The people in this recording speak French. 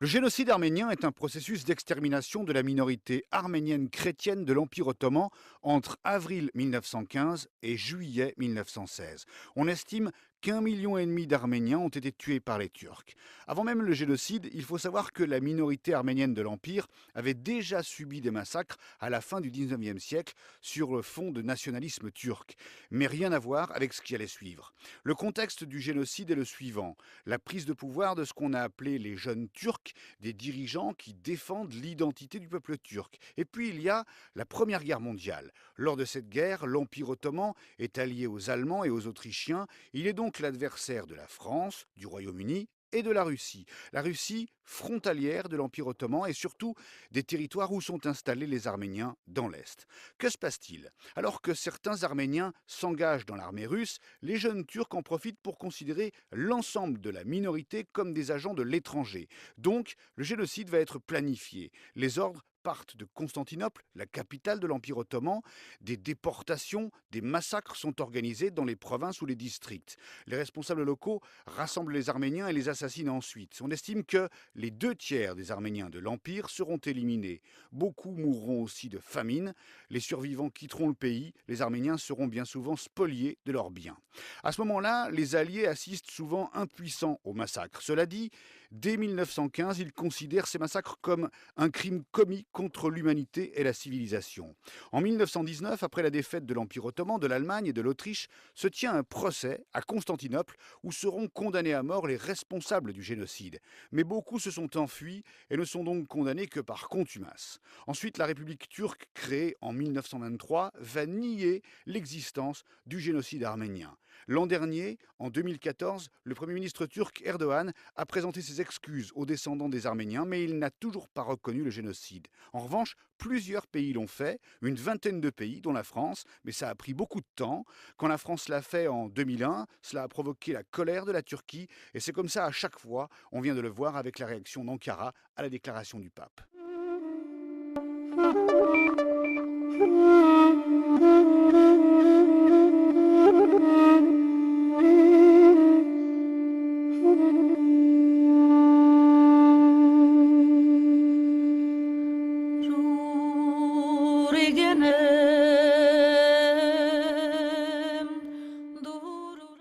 Le génocide arménien est un processus d'extermination de la minorité arménienne chrétienne de l'Empire ottoman entre avril 1915 et juillet 1916. On estime qu'1,5 million d'Arméniens ont été tués par les Turcs. Avant même le génocide, il faut savoir que la minorité arménienne de l'Empire avait déjà subi des massacres à la fin du 19e siècle sur le fond de nationalisme turc, mais rien à voir avec ce qui allait suivre. Le contexte du génocide est le suivant: la prise de pouvoir de ce qu'on a appelé les jeunes Turcs, des dirigeants qui défendent l'identité du peuple turc. Et puis il y a la Première Guerre mondiale. Lors de cette guerre, l'Empire ottoman est allié aux Allemands et aux Autrichiens. Il est donc l'adversaire de la France, du Royaume-Uni et de la Russie. La Russie frontalière de l'Empire ottoman et surtout des territoires où sont installés les Arméniens dans l'Est. Que se passe-t-il? Alors que certains Arméniens s'engagent dans l'armée russe, les jeunes Turcs en profitent pour considérer l'ensemble de la minorité comme des agents de l'étranger. Donc, le génocide va être planifié. Les ordres partent de Constantinople, la capitale de l'Empire ottoman. Des déportations, des massacres sont organisés dans les provinces ou les districts. Les responsables locaux rassemblent les Arméniens et les assassinent ensuite. On estime que les 2 tiers des Arméniens de l'Empire seront éliminés. Beaucoup mourront aussi de famine. Les survivants quitteront le pays. Les Arméniens seront bien souvent spoliés de leurs biens. À ce moment-là, les Alliés assistent souvent impuissants au massacre. Cela dit, dès 1915, ils considèrent ces massacres comme un crime commis contre l'humanité et la civilisation. En 1919, après la défaite de l'Empire ottoman, de l'Allemagne et de l'Autriche, se tient un procès à Constantinople où seront condamnés à mort les responsables du génocide. Mais beaucoup se sont enfuis et ne sont donc condamnés que par contumace. Ensuite, la République turque, créée en 1923, va nier l'existence du génocide arménien. L'an dernier, en 2014, le Premier ministre turc Erdogan a présenté ses excuses aux descendants des Arméniens, mais il n'a toujours pas reconnu le génocide. En revanche, plusieurs pays l'ont fait, une vingtaine de pays, dont la France, mais ça a pris beaucoup de temps. Quand la France l'a fait en 2001, cela a provoqué la colère de la Turquie, et c'est comme ça à chaque fois, on vient de le voir avec la réaction d'Ankara à la déclaration du pape. Again.